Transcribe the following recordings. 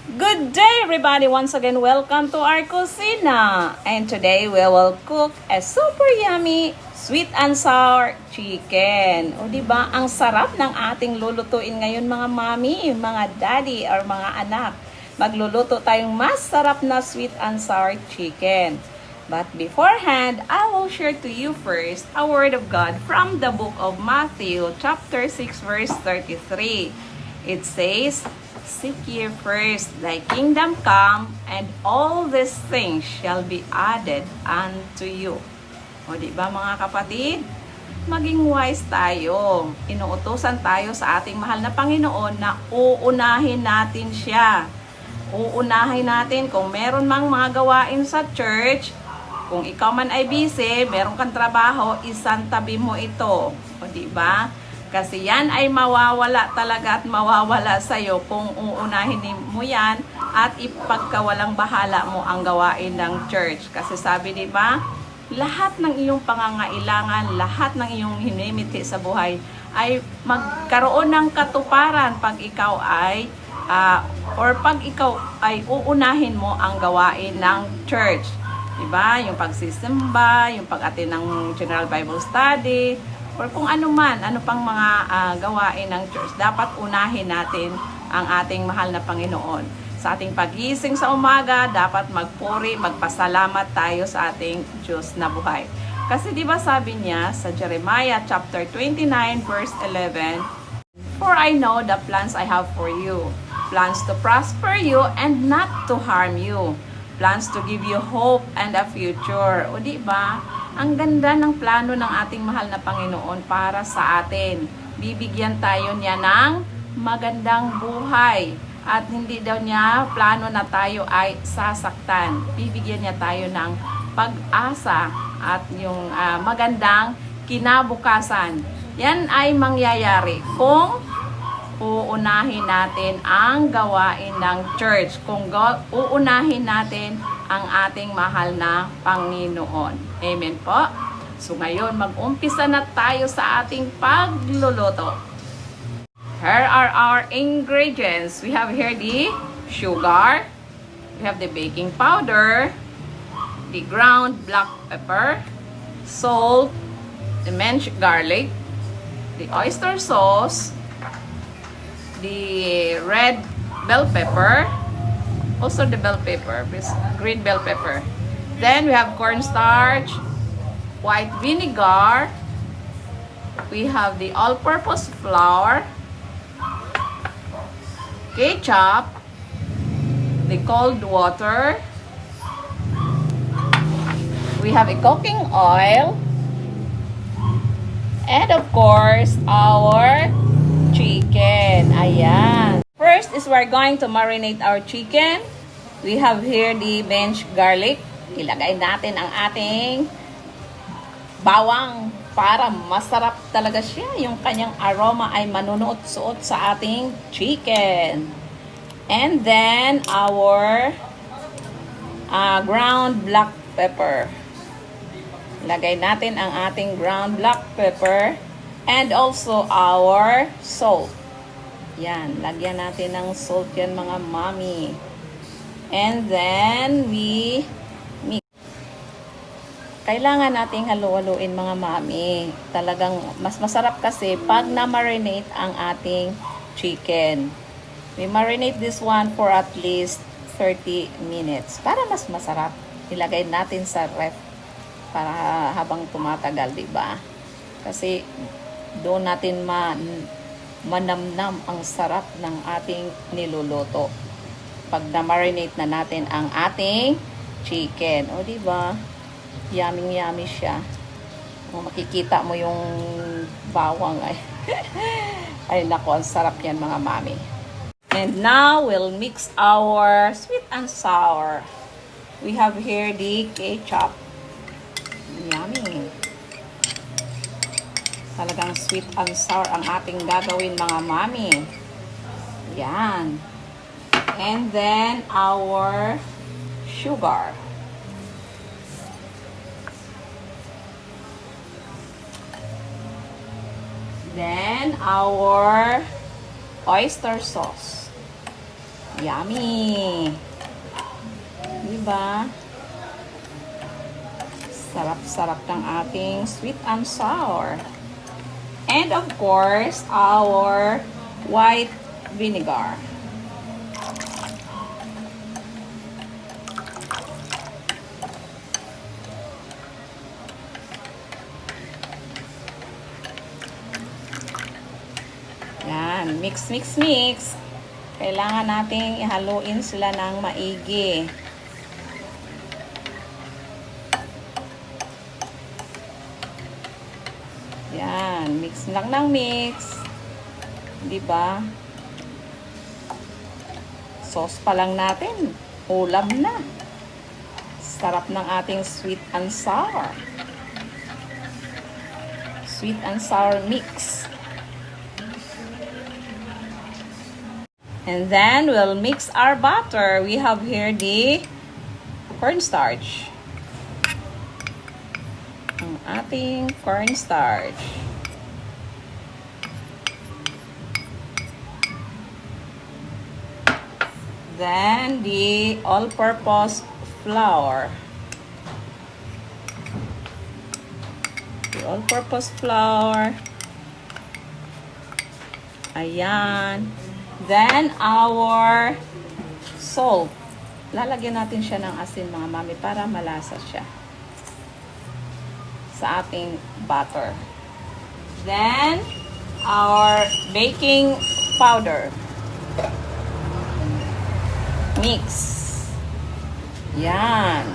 Good day, everybody! Once again, welcome to our kusina. And today, we will cook a super yummy sweet and sour chicken. O diba, ang sarap ng ating lulutuin ngayon mga mami, mga daddy, or mga anak. Magluluto tayong masarap na sweet and sour chicken. But beforehand, I will share to you first a word of God from the book of Matthew, chapter 6, verse 33. It says, "Seek ye first thy kingdom come, and all these things shall be added unto you." O di ba mga kapatid? Maging wise tayo. Inuutosan tayo sa ating mahal na Panginoon na uunahin natin siya. Uunahin natin kung meron mang mga gawain sa church. Kung ikaw man ay busy, meron kang trabaho, isantabi mo ito. O di ba? Kasi yan ay mawawala talaga at mawawala sa'yo kung uunahin mo yan at ipagkawalang bahala mo ang gawain ng church. Kasi sabi di ba, lahat ng iyong pangangailangan, lahat ng iyong hinimiti sa buhay ay magkaroon ng katuparan pag ikaw ay pag ikaw ay uunahin mo ang gawain ng church. Diba? Yung pagsisimba, yung pag-attend ng General Bible Study, or kung ano man, ano pang mga gawain ng church, dapat unahin natin ang ating mahal na Panginoon. Sa ating pagising sa umaga, dapat magpuri, magpasalamat tayo sa ating Diyos na buhay. Kasi di ba sabi niya sa Jeremiah chapter 29 verse 11, "For I know the plans I have for you, plans to prosper you and not to harm you, plans to give you hope and a future." O di ba? Ang ganda ng plano ng ating mahal na Panginoon para sa atin. Bibigyan tayo niya ng magandang buhay. At hindi daw niya plano na tayo ay sasaktan. Bibigyan niya tayo ng pag-asa at yung magandang kinabukasan. Yan ay mangyayari kung uunahin natin ang gawain ng church. Kung uunahin natin ang ating mahal na Panginoon. Amen po. So ngayon, mag-umpisa na tayo sa ating pagluluto. Here are our ingredients. We have here the sugar, we have the baking powder, the ground black pepper, salt, the minced garlic, the oyster sauce, the red bell pepper, also the bell pepper, green bell pepper. Then we have cornstarch, white vinegar, we have the all-purpose flour, ketchup, the cold water, we have a cooking oil, and of course, our chicken. Ayan. First is we're going to marinate our chicken. We have here the minced garlic. Ilagay natin ang ating bawang para masarap talaga siya. Yung kanyang aroma ay manunuot-suot sa ating chicken. And then our ground black pepper. Ilagay natin ang ating ground black pepper and also our salt. Yan, lagyan natin ng salt yan mga mami. And then we mix. Kailangan nating halu-haluin mga mami. Talagang mas masarap kasi pag na-marinate ang ating chicken. We marinate this one for at least 30 minutes. Para mas masarap, ilagay natin sa ref para habang tumatagal, diba? Kasi doon natin manamnam ang sarap ng ating niluluto. Pag na-marinate na natin ang ating chicken. O, diba? Yummy siya. O, makikita mo yung bawang ay. Ay, naku, ang sarap yan mga mami. And now, we'll mix our sweet and sour. We have here the ketchup. Yummy. Talagang sweet and sour ang ating gagawin mga mami. Yan. And then our sugar. Then our oyster sauce. Yummy! Diba? Sarap-sarap ng ating sweet and sour. And of course, our white vinegar. Yan, mix, mix, mix. Kailangan nating ihaluin sila ng maigi. Yan, mix lang ng mix. Diba? Sauce pa lang natin. Ulam na. Sarap ng ating sweet and sour. Sweet and sour mix. And then, we'll mix our butter. We have here the cornstarch. Ang ating cornstarch. Then, the all-purpose flour. The all-purpose flour. Ayan. Then, our salt. Lalagyan natin siya ng asin, mga mami, para malasa siya sa ating butter. Then, our baking powder. Mix. Yan.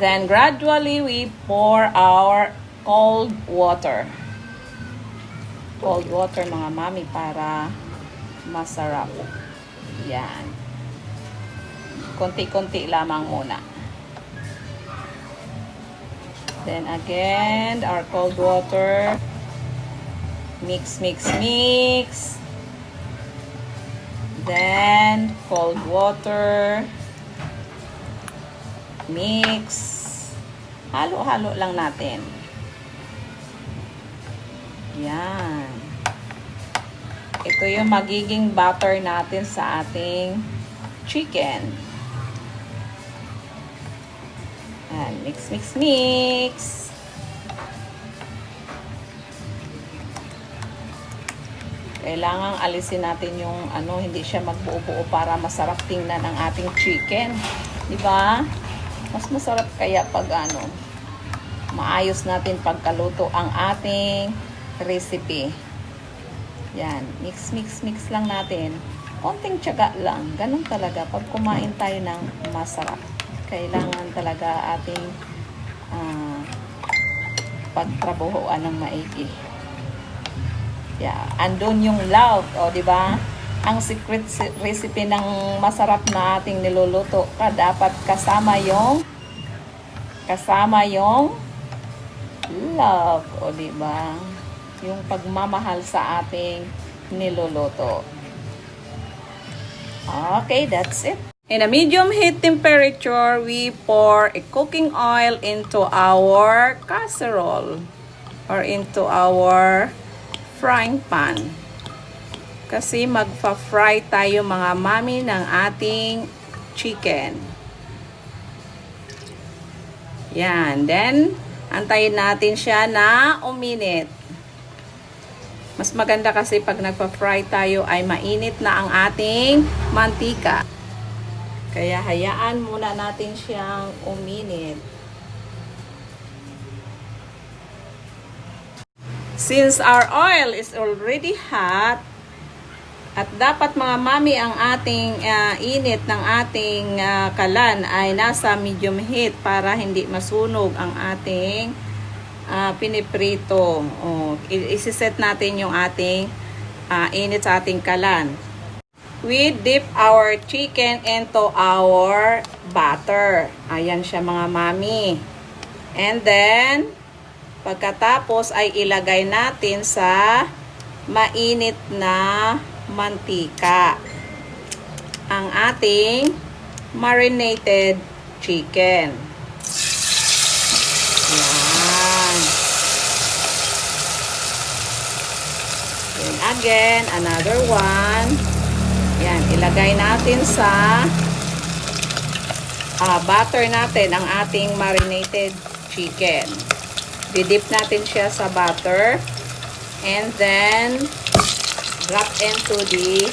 Then, gradually, we pour our cold water. Cold water, mga mami, para masarap. Yan. Konti-konti lamang muna. Then again, our cold water. Mix, mix, mix. Then, cold water. Mix. Halo-halo lang natin. Yan. Ito yung magiging butter natin sa ating chicken. Yan. Mix, mix, mix. Kailangang alisin natin yung hindi siya magbuo-buo para masarap tingnan ang ating chicken. Diba? Mas masarap kaya pag maayos natin pagkaluto ang ating recipe. Yan. Mix, mix, mix lang natin. Konting tiyaga lang. Ganun talaga. Pag kumain tayo ng masarap, kailangan talaga ating pagtrabahoan ng maigi. Yeah. Andun yung love. O, diba? Ang secret recipe ng masarap na ating niluluto dapat kasama yung love. O, diba? Yung pagmamahal sa ating niluluto. Okay, that's it. In a medium heat temperature, we pour a cooking oil into our casserole or into our frying pan. Kasi magfa-fry tayo, mga mami, ng ating chicken. Yan. Then, antayin natin siya na uminit. Mas maganda kasi pag nagpa-fry tayo ay mainit na ang ating mantika. Kaya hayaan muna natin siyang uminit. Since our oil is already hot, at dapat, mga mami, ang ating init ng ating kalan ay nasa medium heat para hindi masunog ang ating piniprito. Isiset natin yung ating init sa ating kalan. We dip our chicken into our butter. Ayan siya, mga mami. And then, pagkatapos ay ilagay natin sa mainit na mantika ang ating marinated chicken. Yan. And again, another one. Yan, ilagay natin sa butter natin ang ating marinated chicken. Didip natin siya sa butter. And then, drop into the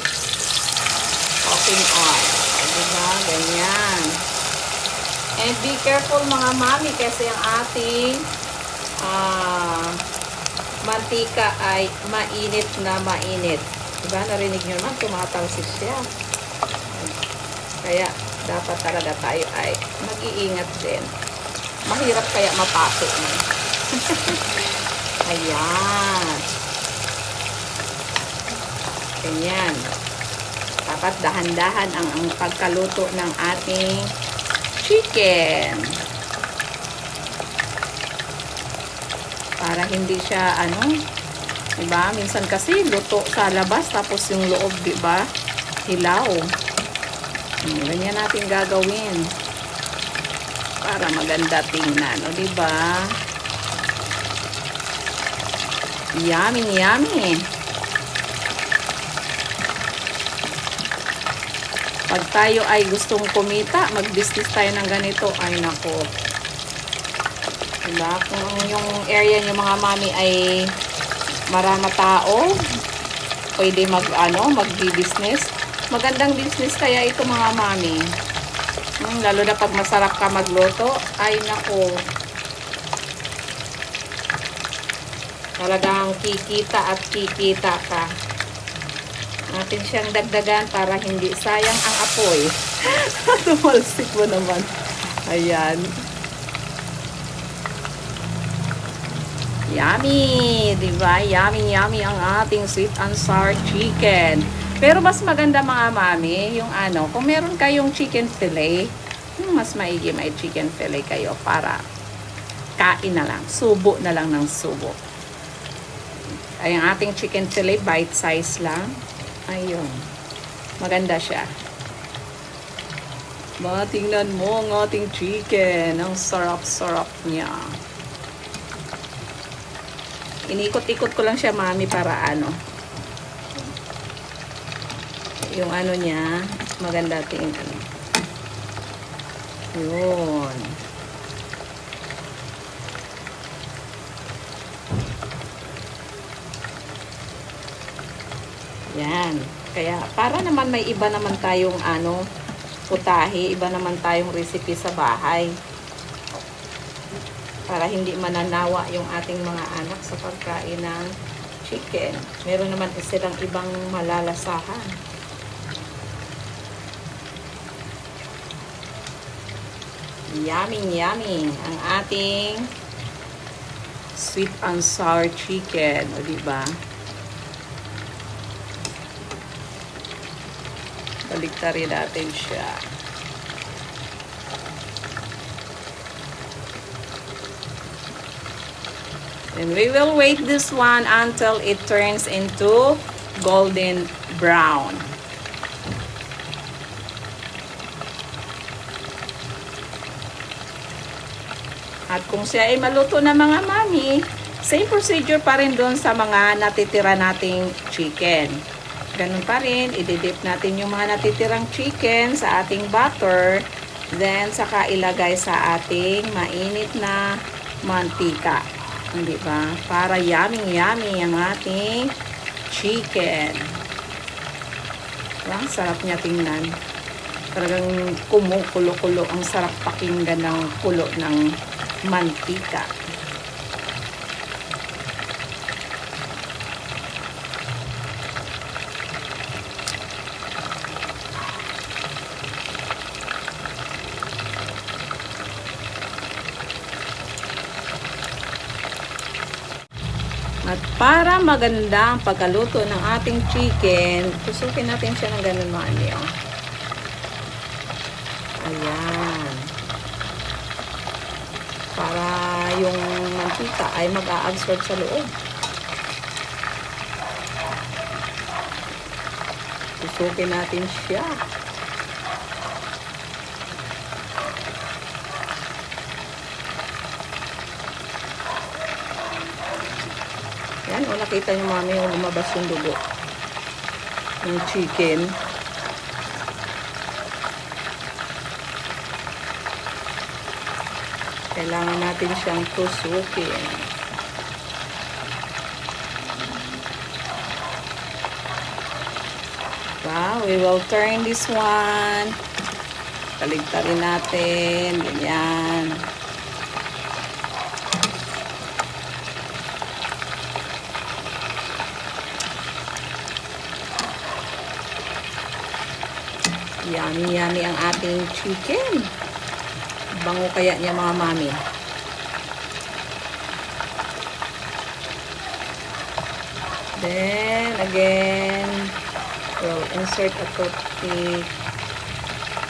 cooking oil. Diba? Ganyan. And be careful mga mami kasi ang ating mantika ay mainit na mainit. Diba? Narinig nyo naman, tumatalsik siya. Kaya, dapat talaga tayo ay mag-iingat din. Mahirap kaya mapasok mo. Ayan. Ganyan. Dapat dahan-dahan ang pagkaluto ng ating chicken. Para hindi siya, diba? Minsan kasi luto sa labas tapos yung loob, diba? Hilaw. Ganyan natin gagawin. Para maganda tingnan, o diba? Yummy, yummy. Pag tayo ay gustong kumita, mag-business tayo ng ganito, ay nako. Diba? Kung yung area nyo mga mami ay marama tao, pwede mag-business. Magandang business kaya ito mga mami. Lalo na pag masarap ka magluto, ay nako. Talagang kikita at kikita ka. Natin siyang dagdagan para hindi sayang ang apoy. Tumalsik mo naman. Ayan. Yummy! Diba? Yummy, yummy ang ating sweet and sour chicken. Pero mas maganda mga mami, yung kung meron kayong chicken fillet, mas maigi may chicken fillet kayo para kain na lang. Subo na lang ng subo. Ay, ang ating chicken fillet, bite size lang. Ayun. Maganda siya. Tingnan mo ang ating chicken. Ang sarap-sarap niya. Inikot-ikot ko lang siya, mami, para yung niya, maganda tingnan. Yun. Yan. Kaya, para naman may iba naman tayong putahe, iba naman tayong recipe sa bahay. Para hindi mananawa yung ating mga anak sa pagkain ng chicken. Meron naman silang ibang malalasahan. Yummy, yummy ang ating sweet and sour chicken. O diba? Baliktarin natin siya. And we will wait this one until it turns into golden brown. At kung siya ay maluto na mga mami, same procedure pa rin doon sa mga natitira nating chicken. Ganun pa rin, ididip natin yung mga natitirang chicken sa ating butter, then saka ilagay sa ating mainit na mantika. Hindi ba? Para yummy ang ating chicken. Ang sarap niya tingnan. Talagang kumukulo-kulo. Ang sarap pakinggan ng kulo ng mantika. At para maganda ang pagkaluto ng ating chicken, tusukin natin siya ng ganun mga niyo. Ayan. Para yung mantika ay mag-a-absorb sa loob. Tusukin natin siya. Yan, makita nyo mami yung lumabas yung dugo ng chicken. Kailangan natin siyang tusukin. Wow, we will turn this one. Kaligtarin natin. Ganyan. Yummy, yummy ang ating chicken. Bango kaya niya mga mami. Then, again, we'll insert a toothpick.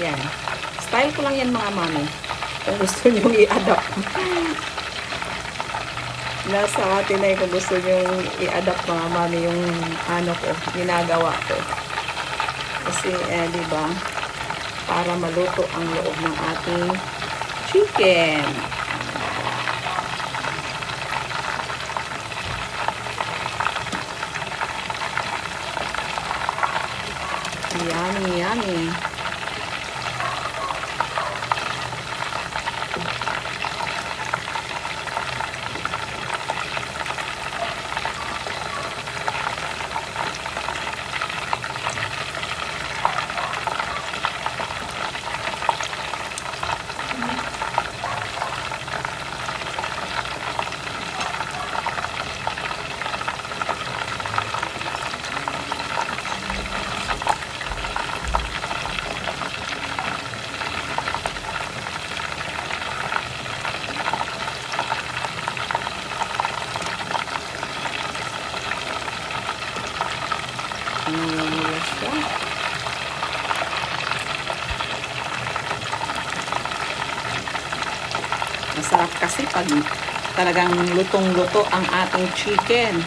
Yan. Style ko lang yan mga mami. Kung gusto nyo i-adapt. Nasa atin na kung gusto nyo i-adapt mga mami yung ano ko, ginagawa ko. Kasi, diba, para maluto ang loob ng ating chicken. Yummy, yummy. Masarap kasi pag talagang lutong-luto ang ating chicken.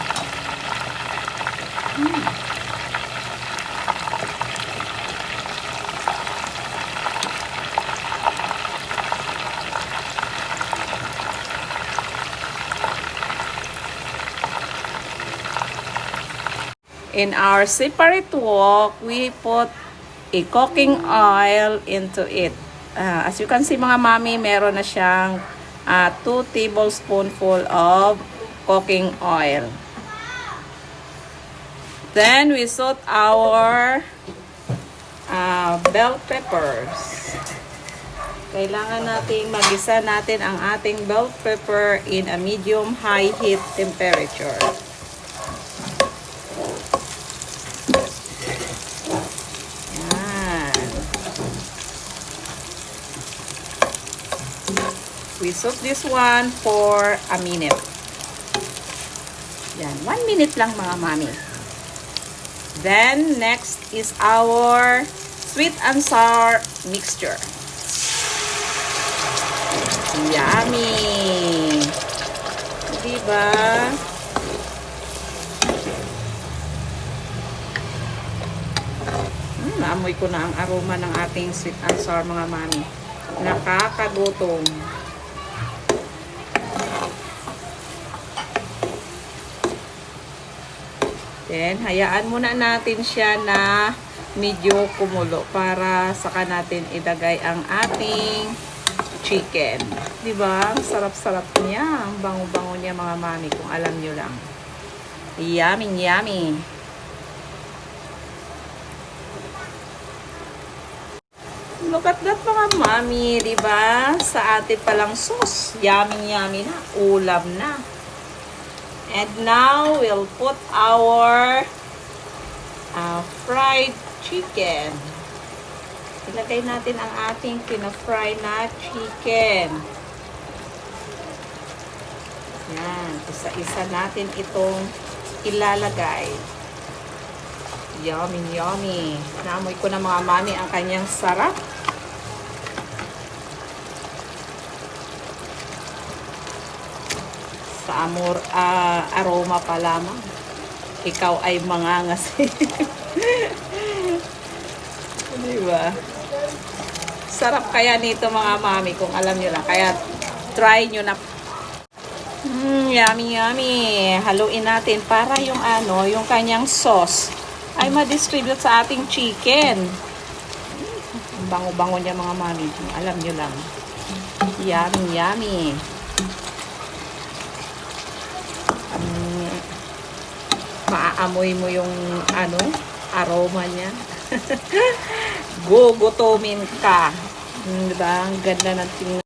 In our separate wok, we put a cooking oil into it. As you can see mga mami, meron na siyang 2 tablespoonful of cooking oil. Then we saute our bell peppers. Kailangan nating magisa natin ang ating bell pepper in a medium-high heat temperature. We saute this one for a minute. Yan, 1 minute lang mga mami. Then, next is our sweet and sour mixture. Yummy! Diba? Naamoy ko na ang aroma ng ating sweet and sour mga mami. Nakakagutom. Then, hayaan muna natin siya na medyo kumulo para saka natin ilagay ang ating chicken. Diba? Sarap-sarap niya. Ang bango-bango niya mga mami kung alam nyo lang. Yummy, yummy. Look at that mga mami. Diba? Sa ating palang sauce. Yummy, yummy na. Ulam na. And now, we'll put our fried chicken. Ilagay natin ang ating pina-fry na chicken. Yan. Isa-isa natin itong ilalagay. Yummy, yummy. Naamoy ko na mga mami ang kanyang sarap. Sa aroma pa lamang. Ikaw ay mangangasi. Diba? Sarap kaya nito mga mami kung alam nyo lang. Kaya try nyo na. Yummy, yummy. Haluin natin para yung yung kanyang sauce ay ma-distribute sa ating chicken. Ang bango-bango niya mga mami. Alam nyo lang. Yummy, yummy. Maaamoy mo yung aroma niya. Gugutumin ka. Diba? Ang ganda ng tingnan.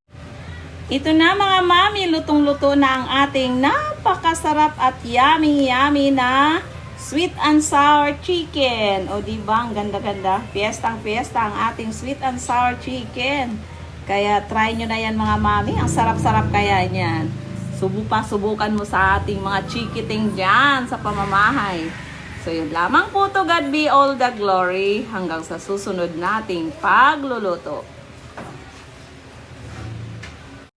Ito na mga mami, lutong-luto na ang ating napakasarap at yummy-yummy na sweet and sour chicken. O diba, ang ganda-ganda. Fiestang-fiesta ang ating sweet and sour chicken. Kaya try nyo na yan mga mami. Ang sarap-sarap kaya yan. Subukan mo sa ating mga chikiting dyan sa pamamahay. So yun lamang po, to God be all the glory. Hanggang sa susunod nating pagluluto.